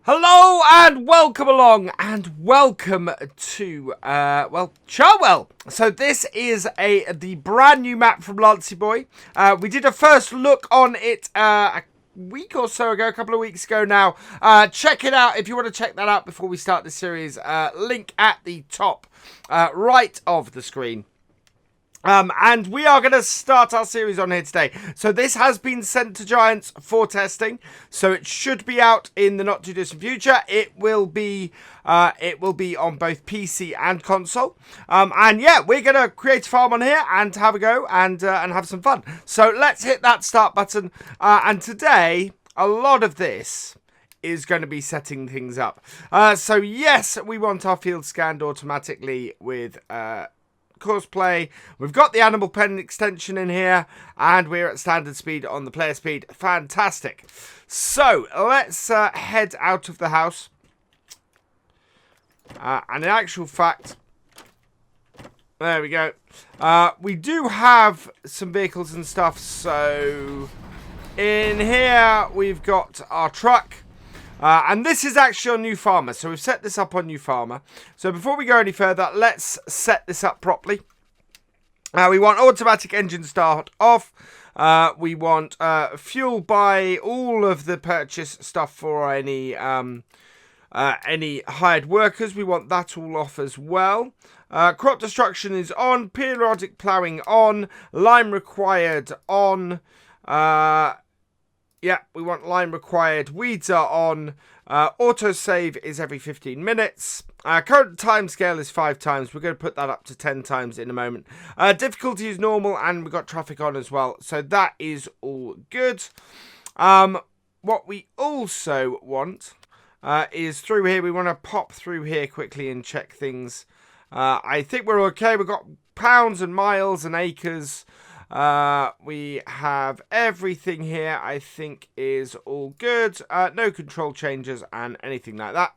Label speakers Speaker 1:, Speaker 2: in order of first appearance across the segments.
Speaker 1: Hello and welcome along and welcome to, Charwell. So this is the brand new map from Lancyboi. We did a first look on it a week or so ago, a couple of weeks ago now. Check it out if you want to check that out before we start the series. Link at the top right of the screen. And we are going to start our series on here today. So this has been sent to Giants for testing. So it should be out in the not too distant future. It will be on both PC and console. And yeah, we're going to create a farm on here and have a go and have some fun. So let's hit that start button. And today, a lot of this is going to be setting things up. So yes, we want our field scanned automatically with courseplay. We've got the animal pen extension in here, and we're at standard speed on the player speed. Fantastic. So let's head out of the house. And in actual fact, there we go. We do have some vehicles and stuff. So in here we've got our truck. And this is actually on New Farmer, so we've set this up on New Farmer. So before we go any further, let's set this up properly. We want automatic engine start off. We want fuel by all of the purchase stuff for any hired workers. We want that all off as well. Crop destruction is on. Periodic plowing on. Lime required on. Yeah, we want lime required. Weeds are on. Autosave is every 15 minutes. Current time scale is 5 times. We're going to put that up to 10 times in a moment. Difficulty is normal, and we've got traffic on as well. So that is all good. What we also want is through here. We want to pop through here quickly and check things. I think we're okay. We've got pounds and miles and acres. We have everything here, I think, is all good. No control changes and anything like that.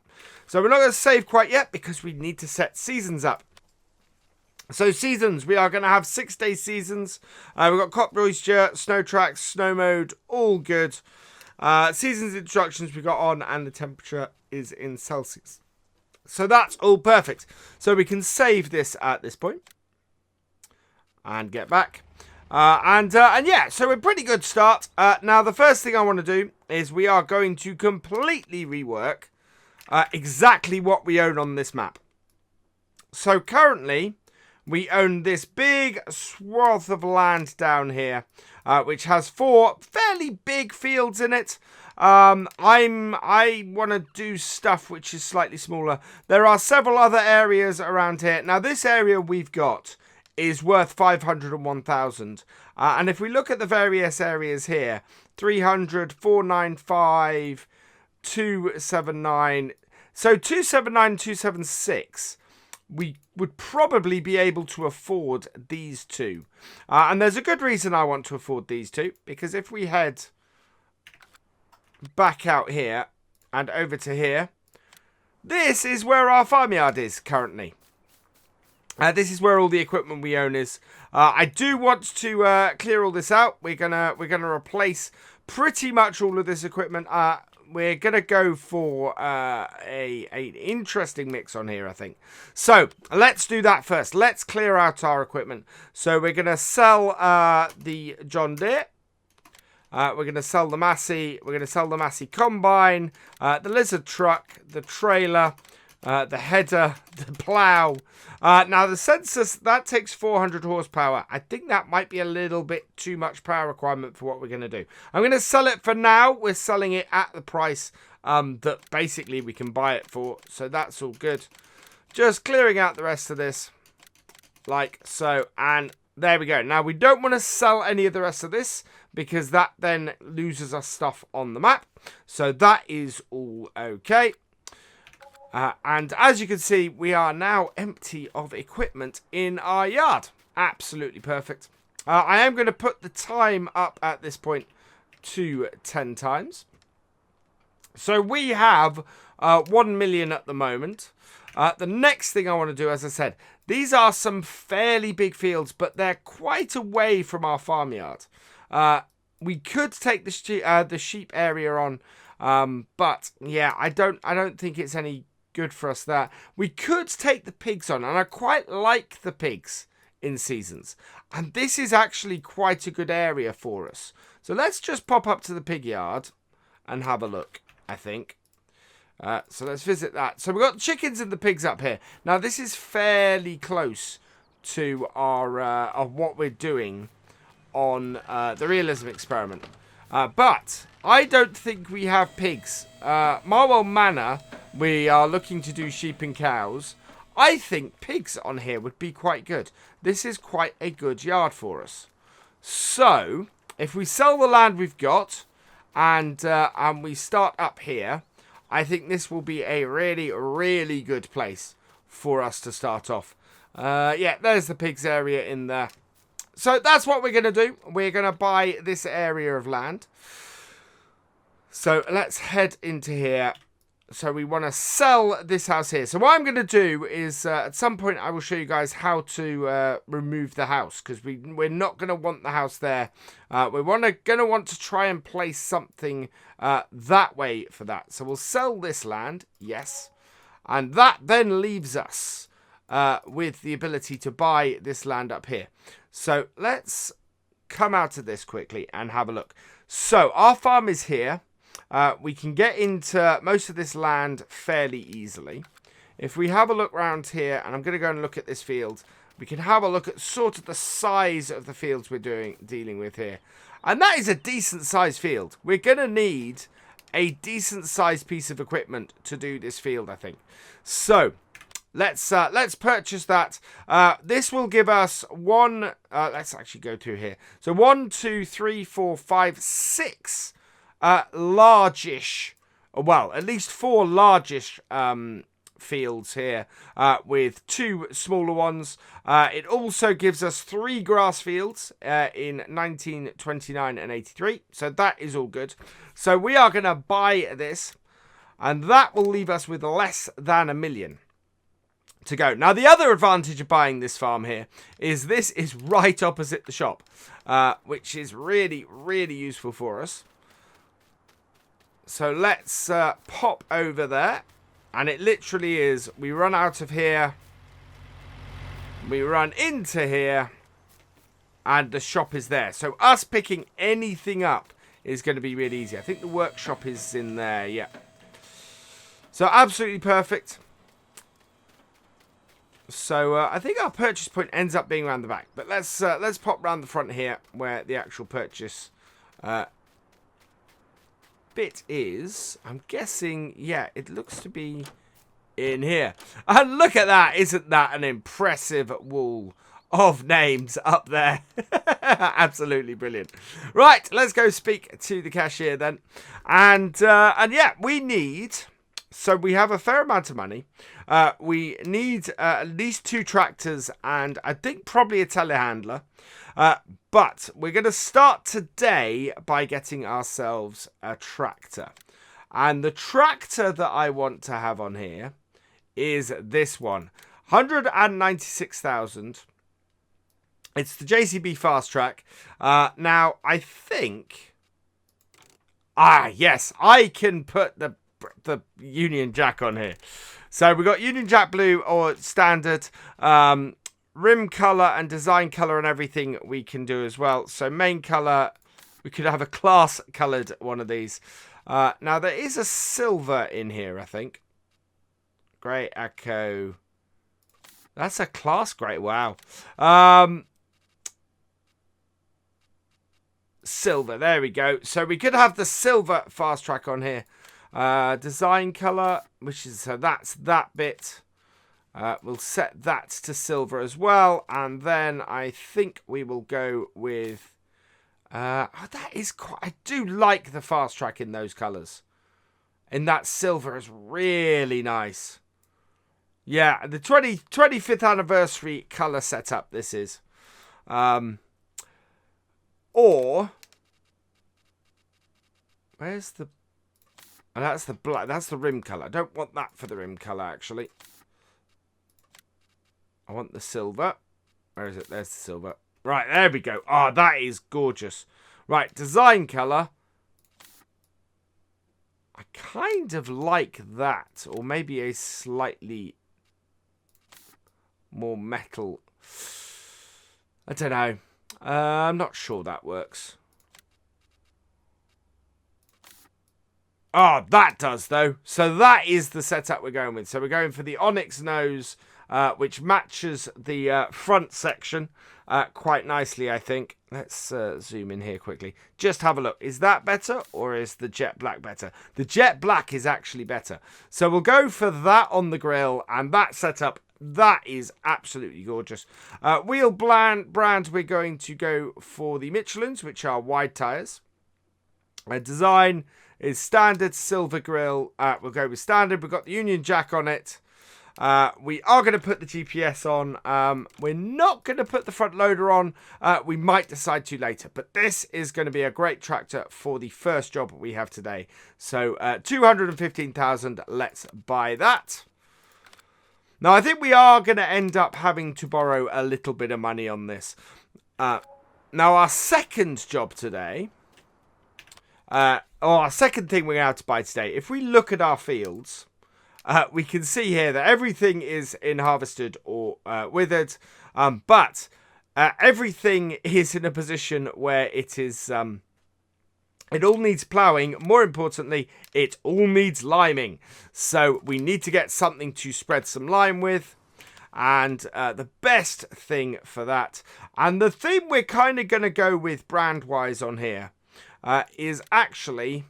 Speaker 1: So we're not going to save quite yet because we need to set seasons up. So seasons, we are going to have 6-day seasons. We've got Cop Moisture, Snow Tracks, Snow Mode, all good. Seasons instructions we got on, and the temperature is in Celsius. So that's all perfect. So we can save this at this point. And get back. And yeah, so a pretty good start. Now, the first thing I want to do is we are going to completely rework exactly what we own on this map. So currently, we own this big swath of land down here, which has 4 fairly big fields in it. I want to do stuff which is slightly smaller. There are several other areas around here. Now, this area we've got is worth 501,000. And if we look at the various areas here, 300, 495, 279. So 279, 276, we would probably be able to afford these two. And there's a good reason I want to afford these two, because if we head back out here and over to here, this is where our farmyard is currently. This is where all the equipment we own is. I do want to clear all this out. We're gonna replace pretty much all of this equipment. We're gonna go for an interesting mix on here, I think. So let's do that first. Let's clear out our equipment. So we're gonna sell the John Deere. We're going to sell the Massey. We're going to sell the Massey Combine, the Lizard Truck, the trailer, the header, the plow. Now, the census, that takes 400 horsepower. I think that might be a little bit too much power requirement for what we're going to do. I'm going to sell it for now. We're selling it at the price that basically we can buy it for. So that's all good. Just clearing out the rest of this like so. And there we go. Now, we don't want to sell any of the rest of this because that then loses us stuff on the map. So that is all okay. And as you can see, we are now empty of equipment in our yard. Absolutely perfect. I am going to put the time up at this point to 10 times. So we have 1 million at the moment. The next thing I want to do, as I said, these are some fairly big fields, but they're quite away from our farmyard. We could take the sheep area on, but yeah, I don't think it's any good for us there. We could take the pigs on, and I quite like the pigs in seasons. And this is actually quite a good area for us. So let's just pop up to the pig yard and have a look, I think. So let's visit that. So we've got the chickens and the pigs up here. Now this is fairly close to our of what we're doing on the realism experiment. But I don't think we have pigs. Marwell Manor, we are looking to do sheep and cows. I think pigs on here would be quite good. This is quite a good yard for us. So, if we sell the land we've got, and we start up here, I think this will be a really, really good place for us to start off. Yeah, there's the pigs area in there. So that's what we're going to do. We're going to buy this area of land. So let's head into here. So we want to sell this house here. So what I'm going to do is at some point I will show you guys how to remove the house. Because we're not going to want the house there. We're going to want to try and place something that way for that. So we'll sell this land. Yes. And that then leaves us with the ability to buy this land up here. So let's come out of this quickly and have a look. So our farm is here. We can get into most of this land fairly easily. If we have a look around here, and I'm going to go and look at this field, we can have a look at sort of the size of the fields we're dealing with here. And that is a decent sized field. We're going to need a decent sized piece of equipment to do this field, I think. So let's purchase that. This will give us one. Let's actually go through here. So 1, 2, 3, 4, 5, 6 largish. Well, at least 4 largish fields here with 2 smaller ones. It also gives us 3 grass fields in 1929 and 83. So that is all good. So we are going to buy this, and that will leave us with less than $1 million to go. Now, the other advantage of buying this farm here is this is right opposite the shop, which is really, really useful for us. So let's pop over there. And it literally is, we run out of here, we run into here, and the shop is there. So us picking anything up is going to be really easy. I think the workshop is in there, yeah. So absolutely perfect. So I think our purchase point ends up being around the back. But let's pop around the front here where the actual purchase bit is. I'm guessing, yeah, it looks to be in here. And look at that. Isn't that an impressive wall of names up there? Absolutely brilliant. Right, let's go speak to the cashier then. And yeah, we need... So we have a fair amount of money. We need at least 2 tractors and I think probably a telehandler. But we're going to start today by getting ourselves a tractor. And the tractor that I want to have on here is this one. 196,000. It's the JCB Fast Track. Now, I think... yes, I can put the Union Jack on here. So we've got Union Jack Blue or standard. Rim color and design color and everything we can do as well. So main color, we could have a class colored one of these. Now there is a silver in here, I think. Grey Echo. That's a class grey. Wow. Silver. There we go. So we could have the silver fast track on here. Design color, which is, so that's that bit. We'll set that to silver as well. And then I think we will go with... that is quite... I do like the fast track in those colours. And that silver is really nice. Yeah, the 25th anniversary colour setup this is. Or... Where's the... Oh, that's the black. That's the rim colour. I don't want that for the rim colour, actually. I want the silver. Where is it? There's the silver. Right, there we go. Oh, that is gorgeous. Right, design colour. I kind of like that. Or maybe a slightly more metal. I don't know. I'm not sure that works. Oh, that does, though. So that is the setup we're going with. So we're going for the onyx nose, which matches the front section quite nicely, I think. Let's zoom in here quickly. Just have a look. Is that better or is the jet black better? The jet black is actually better. So we'll go for that on the grill and that setup. That is absolutely gorgeous. Wheel brand, we're going to go for the Michelins, which are wide tyres. Design is standard silver grill. We'll go with standard. We've got the Union Jack on it. We are going to put the GPS on. We're not going to put the front loader on. We might decide to later. But this is going to be a great tractor for the first job we have today. So 215,000. Let's buy that. Now, I think we are going to end up having to borrow a little bit of money on this. Now, our second job today... our second thing we're going to have to buy today, if we look at our fields, we can see here that everything is in harvested or withered, but everything is in a position where it is, it all needs ploughing. More importantly, it all needs liming. So we need to get something to spread some lime with. And the best thing for that, and the thing we're kind of going to go with brand-wise on here, is actually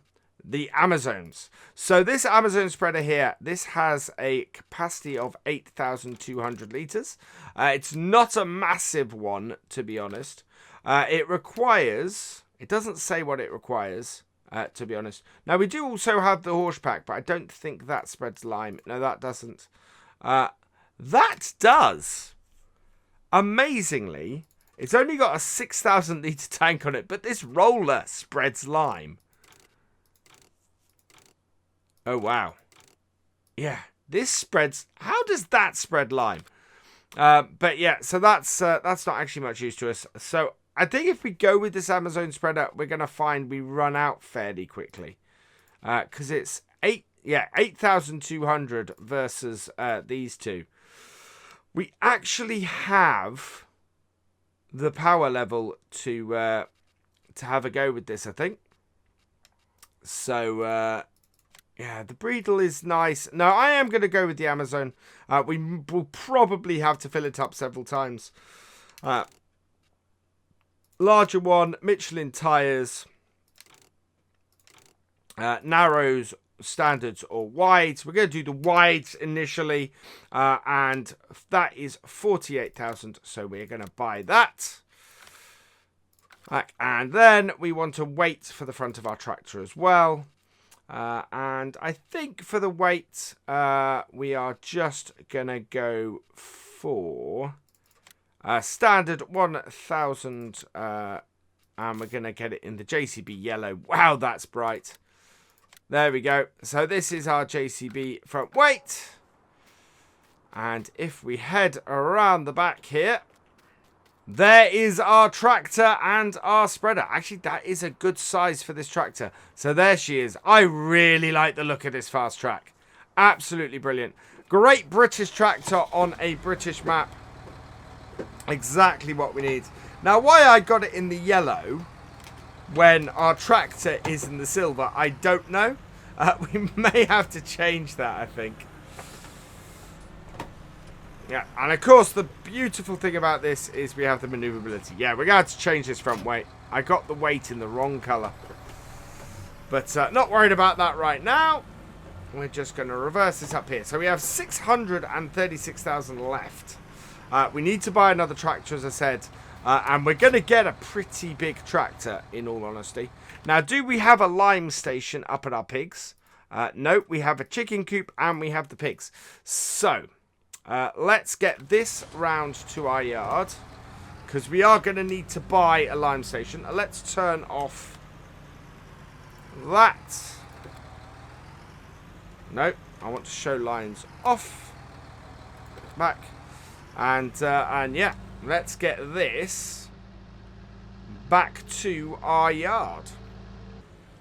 Speaker 1: the Amazons. So this Amazon spreader here, this has a capacity of 8,200 litres. It's not a massive one, to be honest. It requires, it doesn't say what it requires, to be honest. Now, we do also have the horse pack, but I don't think that spreads lime. No, that doesn't. That does. Amazingly, it's only got a 6,000 litre tank on it, but this roller spreads lime. Oh, wow. Yeah, this spreads... How does that spread lime? But yeah, so that's not actually much use to us. So I think if we go with this Amazon spreader, we're going to find we run out fairly quickly. Because it's 8,200 versus these two. We actually have the power level to have a go with this, I think. So, yeah, the Breedle is nice. No, I am going to go with the Amazon. We will probably have to fill it up several times. Larger one, Michelin tyres, narrows, standards or wides. We're going to do the wides initially, and that is 48,000, so we're going to buy that. And then we want to weight for the front of our tractor as well. And I think for the weight, we are just going to go for standard 1,000, and we're going to get it in the JCB yellow. Wow, that's bright. There we go. So this is our JCB front weight. And if we head around the back here, there is our tractor and our spreader. Actually, that is a good size for this tractor. So there she is. I really like the look of this fast track. Absolutely brilliant. Great British tractor on a British map. Exactly what we need. Now, why I got it in the yellow when our tractor is in the silver, I don't know. We may have to change that, I think. Yeah, and of course, the beautiful thing about this is we have the maneuverability. Yeah, we're going to have to change this front weight. I got the weight in the wrong colour. But not worried about that right now. We're just going to reverse this up here. So we have 636,000 left. We need to buy another tractor, as I said. And we're going to get a pretty big tractor, in all honesty. Now, do we have a lime station up at our pigs? No, we have a chicken coop and we have the pigs. So, let's get this round to our yard. Because we are going to need to buy a lime station. Let's turn off that. No, I want to show lines off. Back. And yeah. Let's get this back to our yard.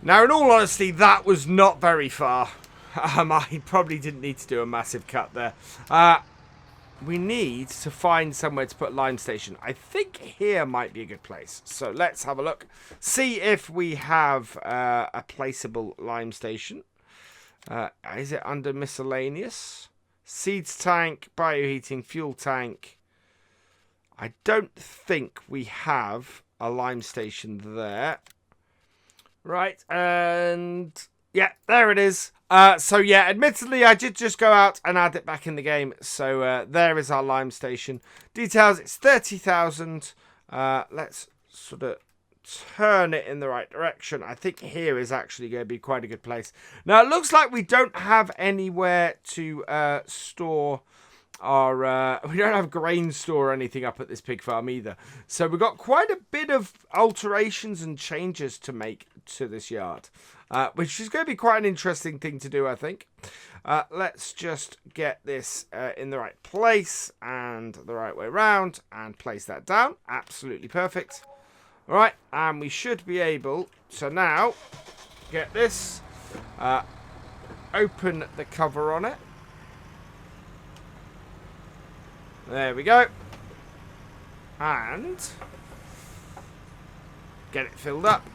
Speaker 1: Now, in all honesty, that was not very far. I probably didn't need to do a massive cut there. We need to find somewhere to put a lime station. I think here might be a good place. So let's have a look. See if we have a placeable lime station. Is it under miscellaneous? Seeds tank, bioheating, fuel tank. I don't think we have a lime station there. Right, and yeah, there it is. So yeah, admittedly, I did just go out and add it back in the game. So there is our lime station. Details, it's 30,000. Let's sort of turn it in the right direction. I think here is actually going to be quite a good place. Now, it looks like we don't have anywhere to store our... we don't have grain store or anything up at this pig farm either. So we've got quite a bit of alterations and changes to make to this yard. Which is going to be quite an interesting thing to do, I think. Let's just get this in the right place and the right way around and place that down. Absolutely perfect. All right, and we should be able to now get this, open the cover on it. There we go. And get it filled up.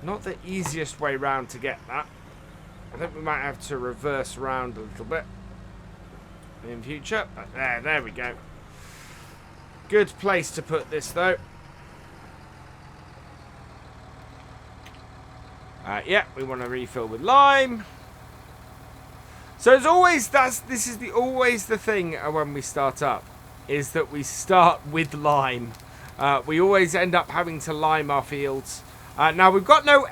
Speaker 1: Not the easiest way round to get that. I think we might have to reverse round a little bit in future. But there we go. Good place to put this though. Yeah, we want to refill with lime. So as always, this is always the thing when we start up, is that we start with lime. We always end up having to lime our fields. Now we've got no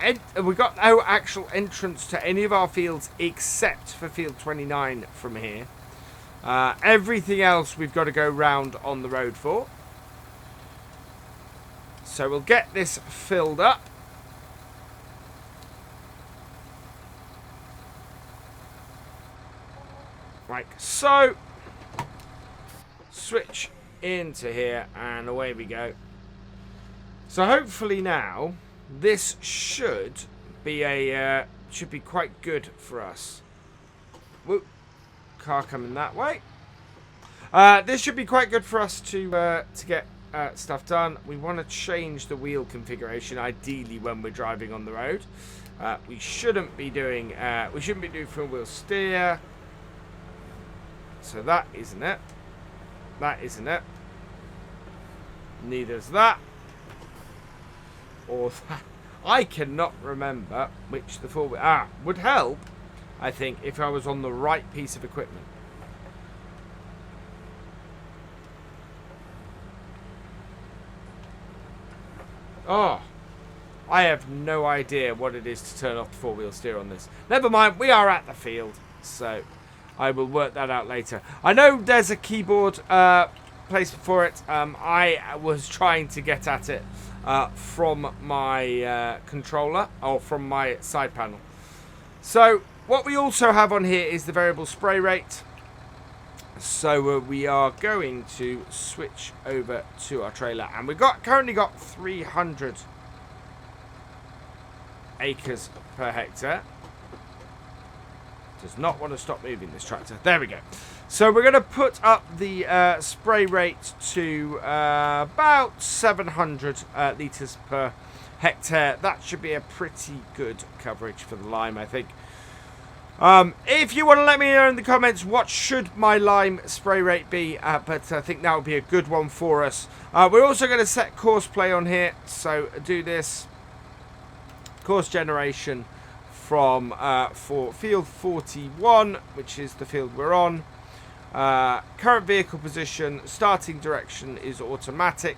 Speaker 1: actual entrance to any of our fields except for field 29 from here. Everything else we've got to go round on the road for. So we'll get this filled up. Like so. Switch into here and away we go. So hopefully now this should be quite good for us. Whoop. Car coming that way. This should be quite good for us to get stuff done. We want to change the wheel configuration ideally when we're driving on the road. We shouldn't be doing full wheel steer. So that isn't it. That isn't it. Neither's that. Or that. I cannot remember which the four... would help, I think, if I was on the right piece of equipment. Oh, I have no idea what it is to turn off the four-wheel steer on this. Never mind, we are at the field, so I will work that out later. I know there's a keyboard placement for it. I was trying to get at it from my controller, or from my side panel. So what we also have on here is the variable spray rate. So we are going to switch over to our trailer, and we've currently got 300 acres per hectare. Does not want to stop moving, this tractor. There we go. So we're going to put up the spray rate to about 700 litres per hectare. That should be a pretty good coverage for the lime, I think. If you want to let me know in the comments what should my lime spray rate be, but I think that would be a good one for us. We're also going to set course play on here, so do this course generation from for field 41, which is the field we're on. Current vehicle position, starting direction is automatic,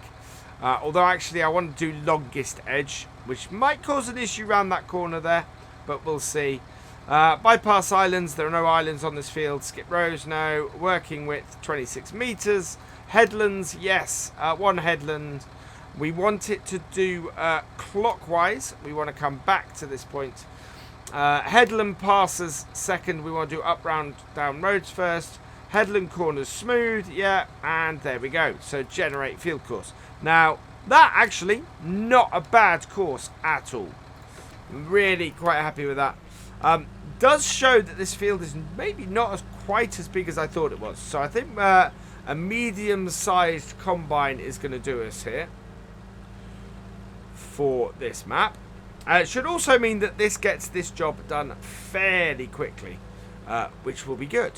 Speaker 1: although actually I want to do longest edge, which might cause an issue around that corner there, but we'll see. Bypass islands, there are no islands on this field. Skip rows, no. Working width, 26 meters. Headlands, yes, one headland. We want it to do clockwise. We want to come back to this point. Headland passes second. We want to do up, round, down roads first. Headland corners smooth, yeah, and there we go. So generate field course. Now, That actually, not a bad course at all. Really quite happy with that. Does show that this field is maybe not quite as big as I thought it was. So I think a medium-sized combine is going to do us here for this map. It should also mean that this gets this job done fairly quickly, which will be good.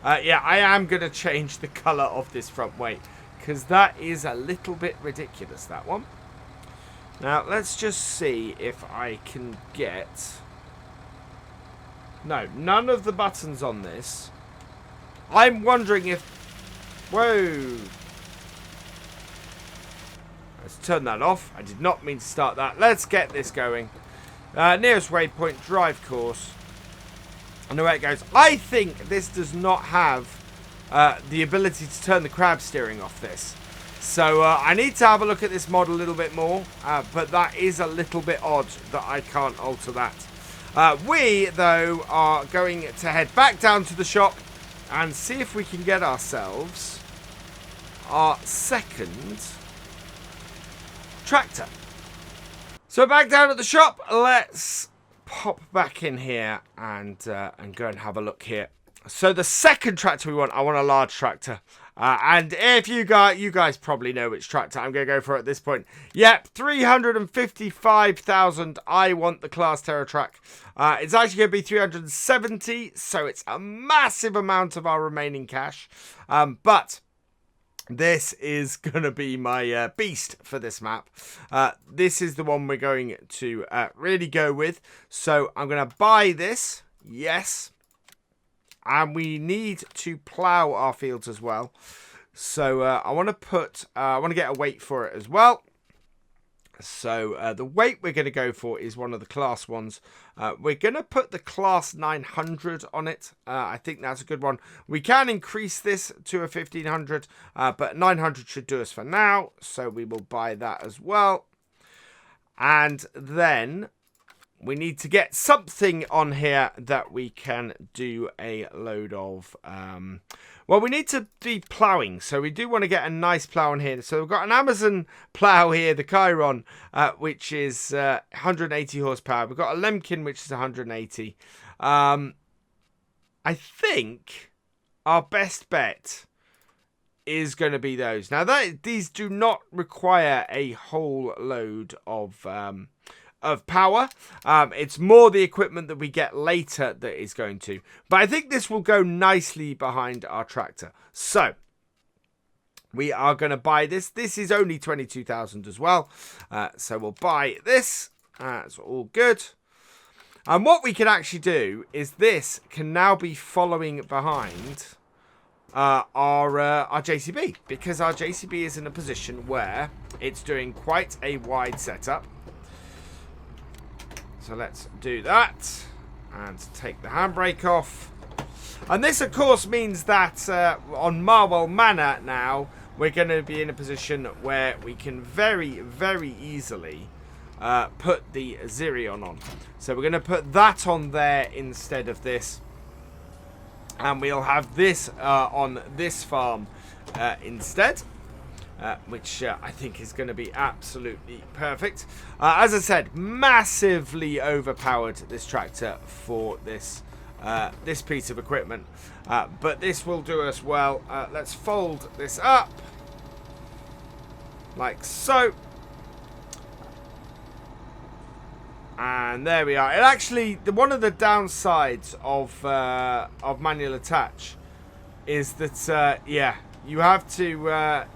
Speaker 1: Yeah, I am going to change the colour of this front weight because that is a little bit ridiculous, that one. Now, let's just see if I can get... No, none of the buttons on this. I'm wondering if... Whoa. Let's turn that off. I did not mean to start that. Let's get this going. Nearest waypoint, drive course. And away it goes. I think this does not have the ability to turn the crab steering off this. So I need to have a look at this mod a little bit more. But that is a little bit odd that I can't alter that. We, though, are going to head back down to the shop and see if we can get ourselves our second tractor. So back down at the shop, let's pop back in here and go and have a look here. So the second tractor we want, I want a large tractor. And if you guys probably know which tractor I'm going to go for at this point. Yep, 355,000. I want the Class Terra track. It's actually going to be 370, so it's a massive amount of our remaining cash. But this is going to be my beast for this map. This is the one we're going to really go with. So I'm going to buy this. Yes. And we need to plow our fields as well. So I want to get a weight for it as well. So the weight we're going to go for is one of the class ones. We're going to put the class 900 on it. I think that's a good one. We can increase this to a 1500, but 900 should do us for now. So we will buy that as well. And then we need to get something on here that we can do a load of. Well, we need to be ploughing. So we do want to get a nice plough on here. So we've got an Amazon plough here, the Chiron, which is 180 horsepower. We've got a Lemkin, which is 180. I think our best bet is going to be those. Now, these do not require a whole load of power. It's more the equipment that we get later that is going to. But I think this will go nicely behind our tractor. So we are going to buy this. This is only 22,000 as well. So we'll buy this. That's all good. And what we can actually do is this can now be following behind our JCB, because our JCB is in a position where it's doing quite a wide setup. So let's do that and take the handbrake off. And this, of course, means that on Marwell Manor now, we're going to be in a position where we can very, very easily put the Zirion on. So we're going to put that on there instead of this. And we'll have this on this farm instead. Which I think is going to be absolutely perfect. As I said, massively overpowered this tractor for this this piece of equipment. But this will do us well. Let's fold this up. Like so. And there we are. It actually, one of the downsides of manual attach is that, yeah, you have to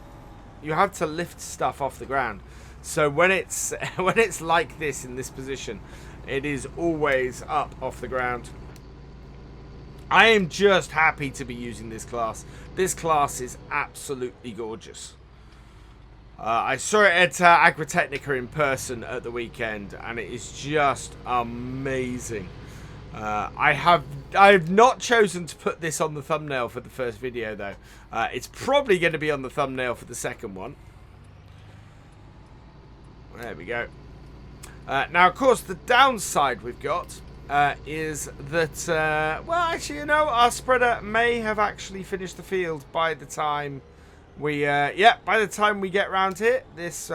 Speaker 1: lift stuff off the ground. So when it's like this in this position, it is always up off the ground. I am just happy to be using this class. This class is absolutely gorgeous. I saw it at Agritechnica in person at the weekend, and it is just amazing. I have not chosen to put this on the thumbnail for the first video, though. It's probably going to be on the thumbnail for the second one. There we go. Now, of course, the downside we've got is that, well, actually, you know, our spreader may have actually finished the field by the time Yeah, by the time we get round here, this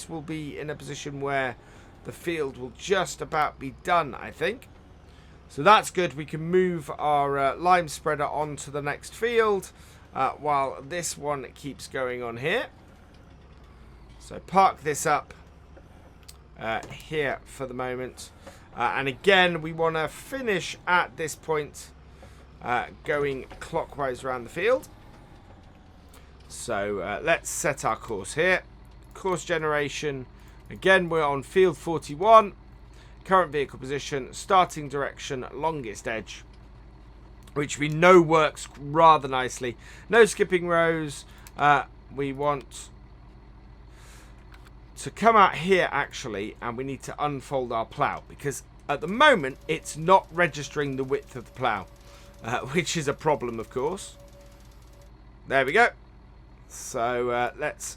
Speaker 1: will be in a position where the field will just about be done, I think. So that's good. We can move our lime spreader onto the next field while this one keeps going on here. So park this up here for the moment. And again, we want to finish at this point going clockwise around the field. So let's set our course here. Course generation. Again, we're on field 41. Current vehicle position. Starting direction. Longest edge. Which we know works rather nicely. No skipping rows. We want to come out here actually. And we need to unfold our plough. Because at the moment, it's not registering the width of the plough. Which is a problem, of course. There we go. So let's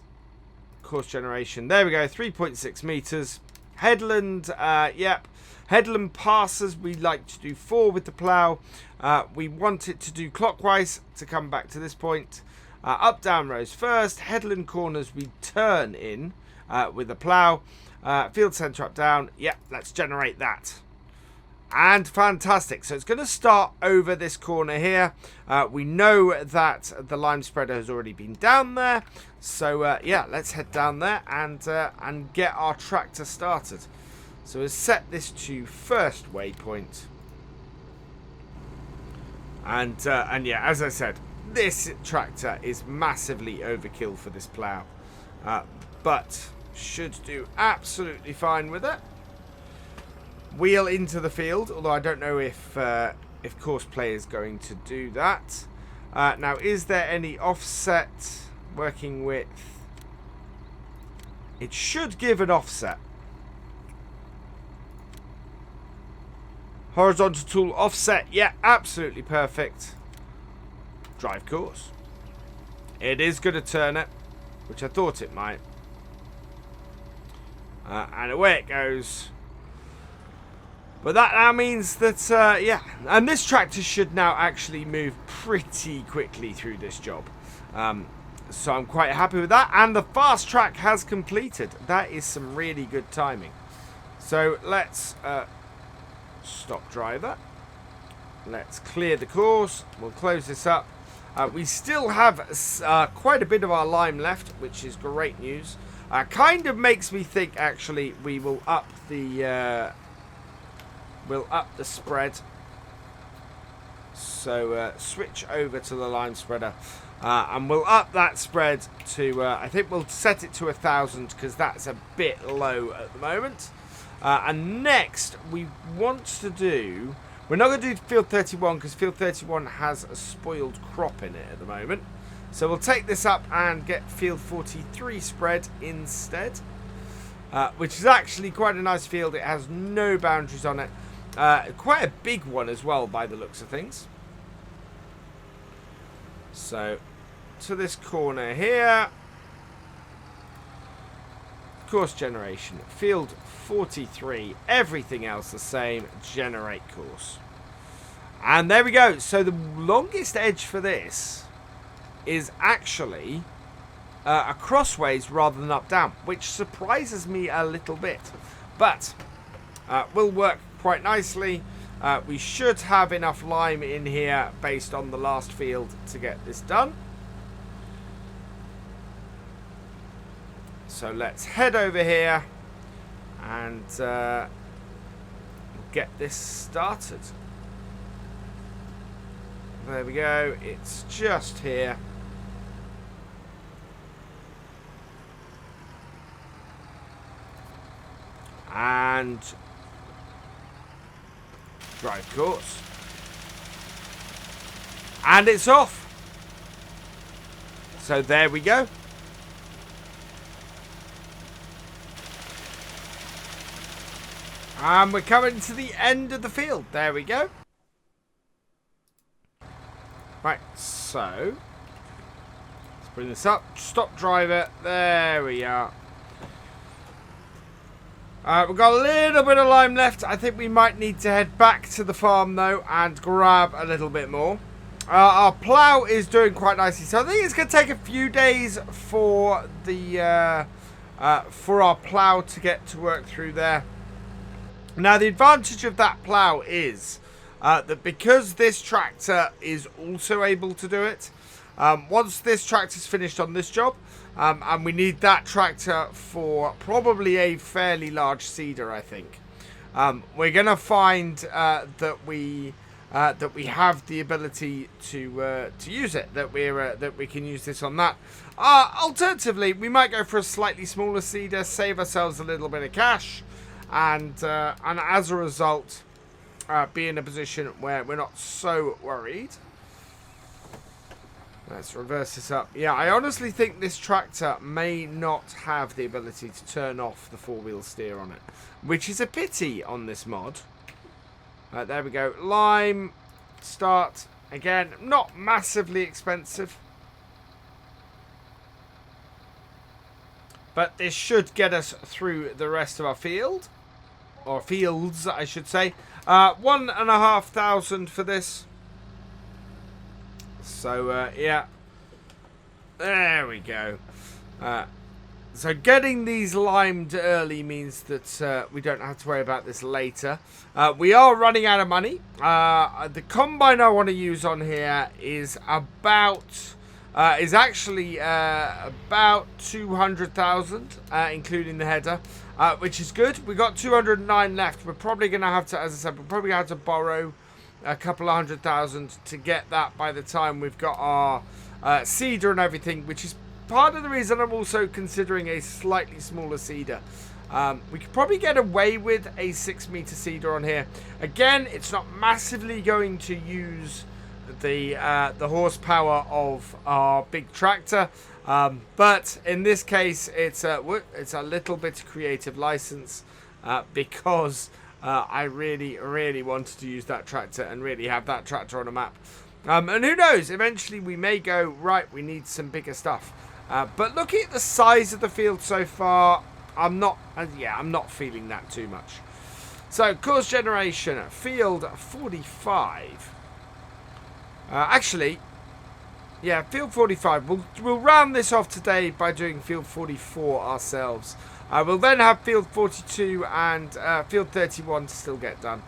Speaker 1: course generation. There we go. 3.6 meters. Headland. Yep. Headland passes. We like to do 4 with the plough. We want it to do clockwise to come back to this point. Up down rows first. Headland corners we turn in with the plough. Field centre up down. Yep. Let's generate that. And fantastic. So it's going to start over this corner here. We know that the lime spreader has already been down there. So yeah, let's head down there and get our tractor started. So we'll set this to first waypoint. And yeah, as I said, this tractor is massively overkill for this plough. But should do absolutely fine with it. Wheel into the field, although I don't know if course play is going to do that. Now, is there any offset working with? It should give an offset. Horizontal tool offset, yeah, absolutely perfect. Drive course. It is going to turn it, which I thought it might. And away it goes. But that now means that, yeah, and this tractor should now actually move pretty quickly through this job. So I'm quite happy with that. And the fast track has completed. That is some really good timing. So let's stop driver. Let's clear the course. We'll close this up. We still have quite a bit of our lime left, which is great news. Kind of makes me think, actually, we will up the... We'll up the spread. So switch over to the lime spreader. And we'll up that spread to, I think we'll set it to 1,000 because that's a bit low at the moment. And next we want to do, we're not going to do field 31 because field 31 has a spoiled crop in it at the moment. So we'll take this up and get field 43 spread instead. Which is actually quite a nice field. It has no boundaries on it. Quite a big one as well by the looks of things. So to this corner here, course generation, field 43, everything else the same, generate course. And there we go. So the longest edge for this is actually a crossways rather than up down, which surprises me a little bit, but will work quite nicely. We should have enough lime in here based on the last field to get this done. So let's head over here and get this started. There we go. It's just here. And drive course. And it's off. So there we go. And we're coming to the end of the field. There we go. Right, so let's bring this up. Stop driver. There we are. We've got a little bit of lime left. I think we might need to head back to the farm though and grab a little bit more. Our plow is doing quite nicely. So I think it's going to take a few days for the for our plow to get to work through there. Now, the advantage of that plow is that because this tractor is also able to do it, once this tractor's finished on this job, and we need that tractor for probably a fairly large seeder, I think, we're going to find that we have the ability to use it, that we can use this on that. Alternatively, we might go for a slightly smaller seeder, save ourselves a little bit of cash, and as a result, be in a position where we're not so worried. Let's reverse this up. Yeah, I honestly think this tractor may not have the ability to turn off the four-wheel steer on it, which is a pity on this mod. There we go. Lime, start. Again, not massively expensive. But this should get us through the rest of our field. Or fields, I should say. 1,500 for this. So, yeah. There we go. So getting these limed early means that we don't have to worry about this later. We are running out of money. The combine I want to use on here is actually about 200,000, including the header, which is good. We got 209 left. We're probably going to have to, as I said, we're probably going to have to borrow a couple of 100,000 to get that by the time we've got our seeder and everything, which is part of the reason I'm also considering a slightly smaller seeder. We could probably get away with a 6-meter seeder on here. Again, it's not massively going to use the horsepower of our big tractor, but in this case, it's a little bit of creative license because I really wanted to use that tractor and really have that tractor on a map. And who knows? Eventually, we may go right. We need some bigger stuff. But looking at the size of the field so far, I'm not feeling that too much. So, course generation, field 45. Actually, yeah, field 45. We'll round this off today by doing field 44 ourselves. We'll then have field 42 and field 31 to still get done.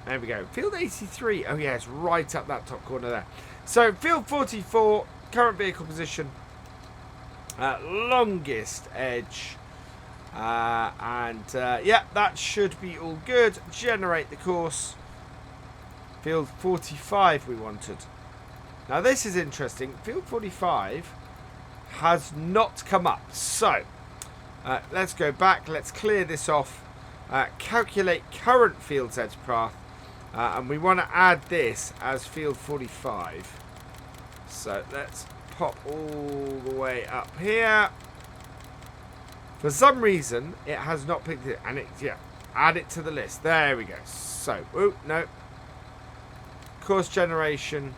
Speaker 1: There we go. Field 83. Oh, yeah, it's right up that top corner there. So, field 44. Current vehicle position, longest edge, yeah, that should be all good. Generate the course. Field 45 we wanted. Now this is interesting. Field 45 has not come up. So let's go back. Let's clear this off. Calculate current field's edge path, and we want to add this as field 45. So let's pop all the way up here. For some reason, it has not picked it, and add it to the list. There we go. So, no. Course generation.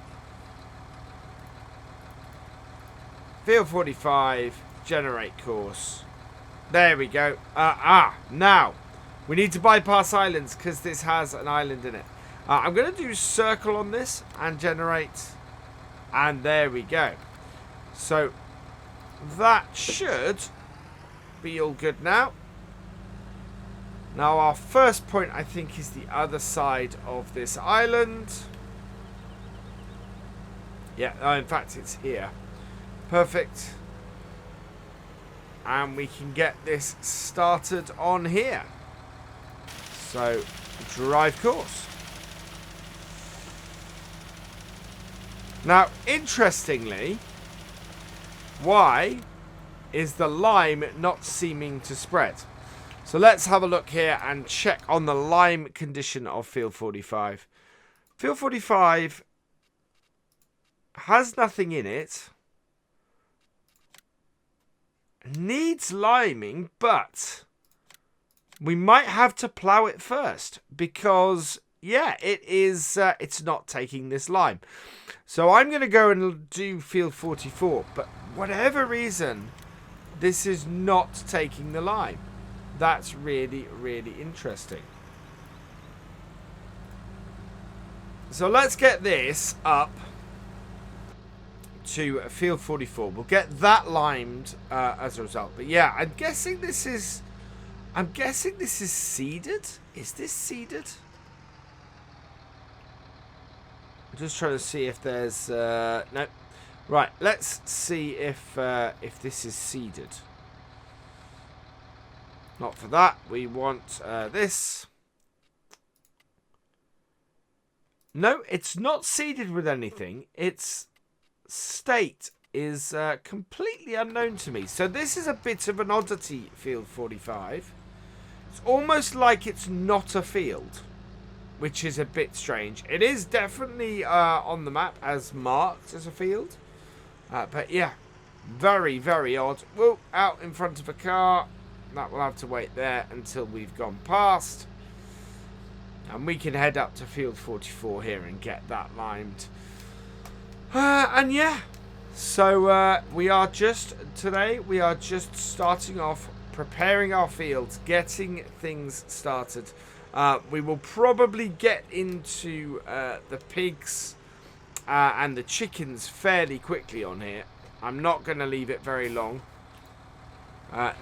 Speaker 1: Field 45, generate course. There we go. Now, we need to bypass islands because this has an island in it. I'm going to do circle on this and generate. And there we go. So that should be all good now. Now our first point, I think, is the other side of this island. Yeah, in fact, it's here. Perfect. And we can get this started on here. So, drive course. Now, interestingly, why is the lime not seeming to spread? So let's have a look here and check on the lime condition of field 45. Field 45 has nothing in it. Needs liming, but we might have to plow it first because, yeah, it's not taking this lime. So I'm going to go and do field 44, but whatever reason, this is not taking the lime. That's really interesting. So let's get this up to field 44. We'll get that limed as a result. But yeah, I'm guessing this is seeded. Is this seeded? I'm just trying to see if there's no. Right, let's see if this is seeded. Not for that. We want this. No, it's not seeded with anything. Its state is completely unknown to me. So this is a bit of an oddity, field 45. It's almost like it's not a field, which is a bit strange. It is definitely on the map as marked as a field. But yeah, very, very odd. Whoa, out in front of a car. That will have to wait there until we've gone past. And we can head up to field 44 here and get that limed. And yeah, so we are just starting off, preparing our fields, getting things started. We will probably get into the pigs and the chickens fairly quickly on here. I'm not going to leave it very long.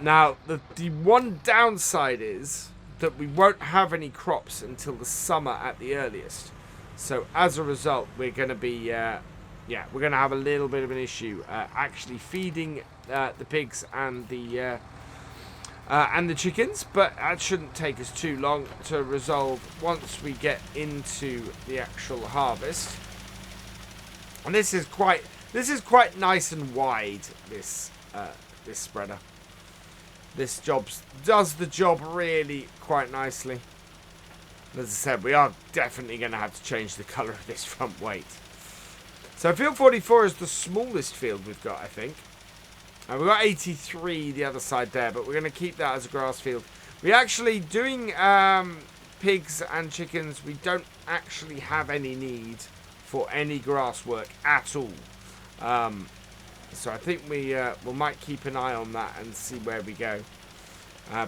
Speaker 1: Now, the one downside is that we won't have any crops until the summer at the earliest. So as a result, we're going to be, we're going to have a little bit of an issue actually feeding the pigs and the chickens. But that shouldn't take us too long to resolve once we get into the actual harvest. And this is quite nice and wide. This spreader. This does the job really quite nicely. As I said, we are definitely going to have to change the colour of this front weight. So field 44 is the smallest field we've got, I think. We've got 83 the other side there, but we're going to keep that as a grass field. We're actually doing pigs and chickens. We don't actually have any need for any grass work at all. So I think we might keep an eye on that and see where we go.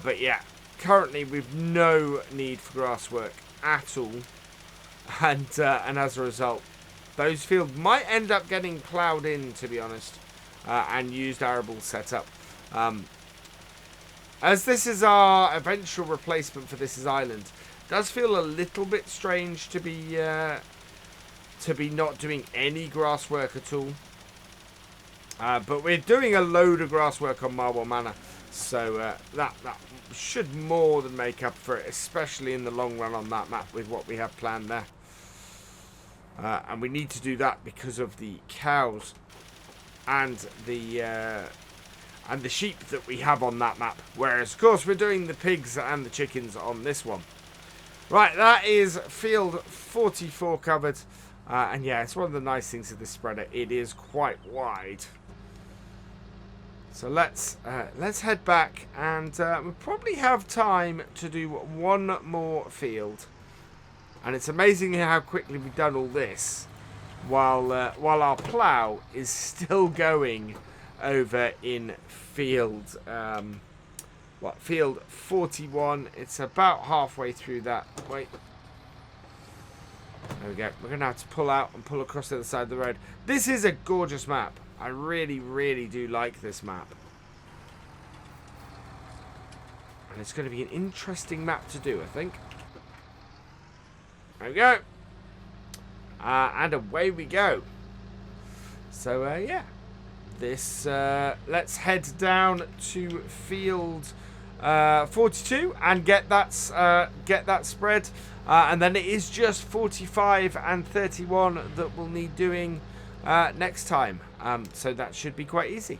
Speaker 1: But yeah, currently we've no need for grass work at all. And as a result, those fields might end up getting ploughed in, to be honest, and used arable setup. As this is our eventual replacement for This Is Island, it does feel a little bit strange to be not doing any grass work at all. But we're doing a load of grass work on Marble Manor, so that should more than make up for it, especially in the long run on that map with what we have planned there. And we need to do that because of the cows and the sheep that we have on that map. Whereas, of course, we're doing the pigs and the chickens on this one. Right, that is field 44 covered. And yeah, it's one of the nice things of this spreader. It is quite wide. So let's head back, and we'll probably have time to do one more field. And it's amazing how quickly we've done all this, while our plough is still going over in field field 41. It's about halfway through that. Wait. There we go. We're going to have to pull out and pull across the other side of the road. This is a gorgeous map. I really, really do like this map. And it's going to be an interesting map to do, I think. There we go. And away we go. So, yeah. This, let's head down to field 42 and get that spread. And then it is just 45 and 31 that we'll need doing next time. So that should be quite easy.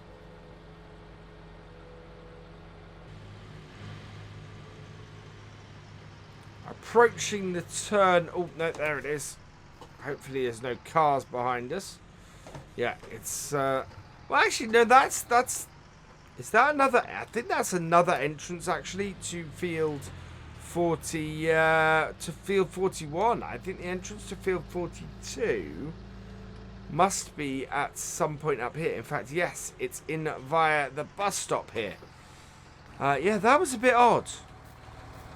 Speaker 1: Approaching the turn. Oh, no, there it is. Hopefully there's no cars behind us. Yeah, it's... well, actually, no, that's... Is that another... I think that's another entrance, actually, to field 40... to field 41. I think the entrance to field 42 must be at some point up here. In fact, yes, it's in via the bus stop here. Yeah, that was a bit odd.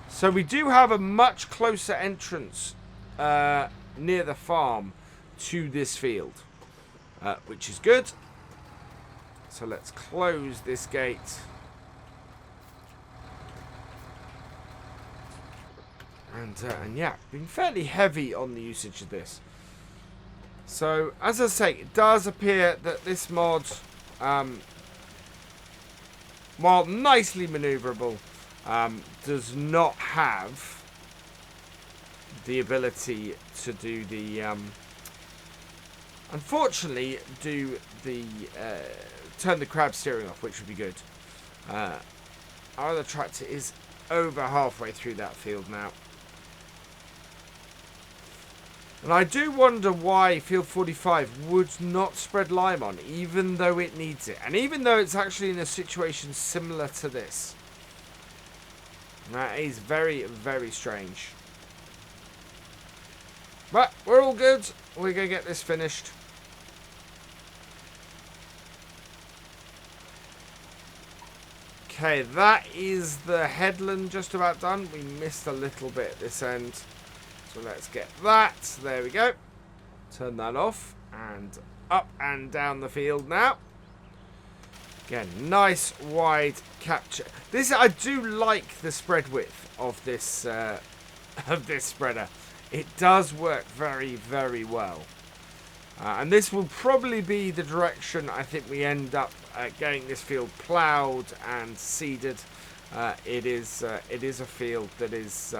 Speaker 1: So we do have a much closer entrance near the farm to this field, which is good. So let's close this gate. And yeah, been fairly heavy on the usage of this. So, as I say, it does appear that this mod, while nicely maneuverable, does not have the ability to do the, unfortunately, do the, turn the crab steering off, which would be good. Our other tractor is over halfway through that field now. And I do wonder why Field 45 would not spread lime on, even though it needs it. And even though it's actually in a situation similar to this. That is very, very strange. But we're all good. We're going to get this finished. Okay, that is the headland just about done. We missed a little bit at this end. So let's get that. There we go. Turn that off. And up and down the field now. Again, nice wide capture. This, I do like the spread width of this spreader. It does work very, very well. And this will probably be the direction I think we end up getting this field ploughed and seeded. It is a field that is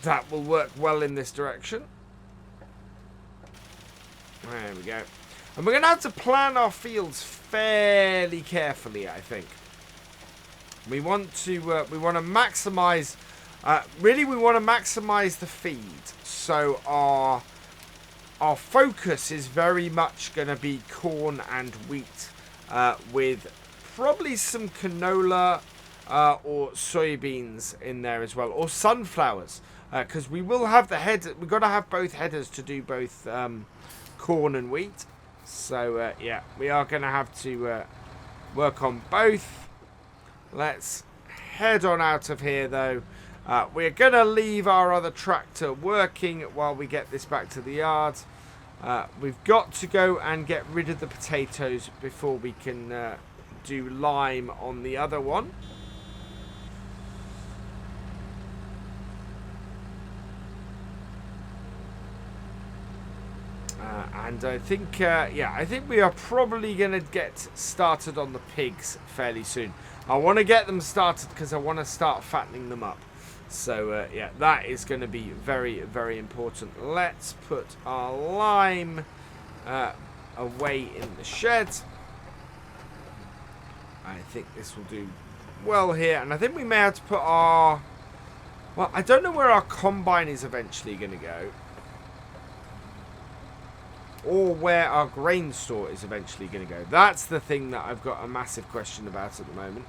Speaker 1: that will work well in this direction. There we go. And we're going to have to plan our fields fairly carefully, I think. We want to maximize. Really, we want to maximize the feed. So our focus is very much going to be corn and wheat, with probably some canola or soybeans in there as well, or sunflowers, because we will have the head. We've got to have both headers to do both corn and wheat. So yeah, we are going to have to work on both. Let's head on out of here, though. We're going to leave our other tractor working while we get this back to the yard. We've got to go and get rid of the potatoes before we can do lime on the other one. And I think, yeah, I think we are probably going to get started on the pigs fairly soon. I want to get them started because I want to start fattening them up. So, yeah, that is going to be very, very important. Let's put our lime away in the shed. I think this will do well here. And I think we may have to put our... Well, I don't know where our combine is eventually going to go. Or where our grain store is eventually going to go. That's the thing that I've got a massive question about at the moment.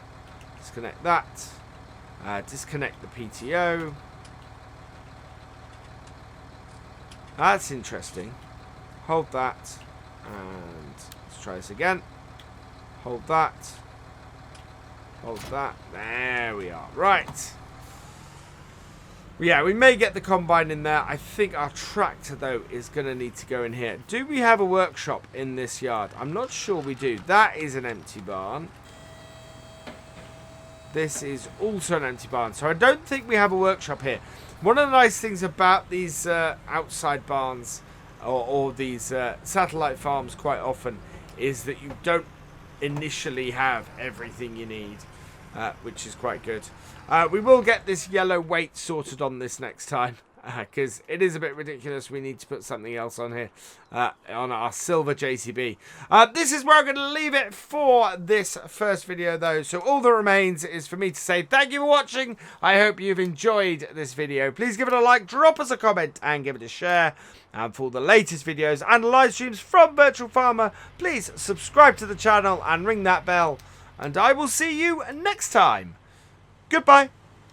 Speaker 1: Disconnect that. Disconnect the PTO. That's interesting. Hold that. And let's try this again. Hold that. Hold that. There we are. Right. Yeah, we may get the combine in there. I think our tractor, though, is going to need to go in here. Do we have a workshop in this yard? I'm not sure we do. That is an empty barn. This is also an empty barn. So I don't think we have a workshop here. One of the nice things about these outside barns or these satellite farms quite often is that you don't initially have everything you need, which is quite good. We will get this yellow weight sorted on this next time, because it is a bit ridiculous. We need to put something else on here, on our silver JCB. This is where I'm going to leave it for this first video, though. So all that remains is for me to say thank you for watching. I hope you've enjoyed this video. Please give it a like, drop us a comment, and give it a share. And for the latest videos and live streams from Virtual Farmer, please subscribe to the channel and ring that bell. And I will see you next time. Goodbye.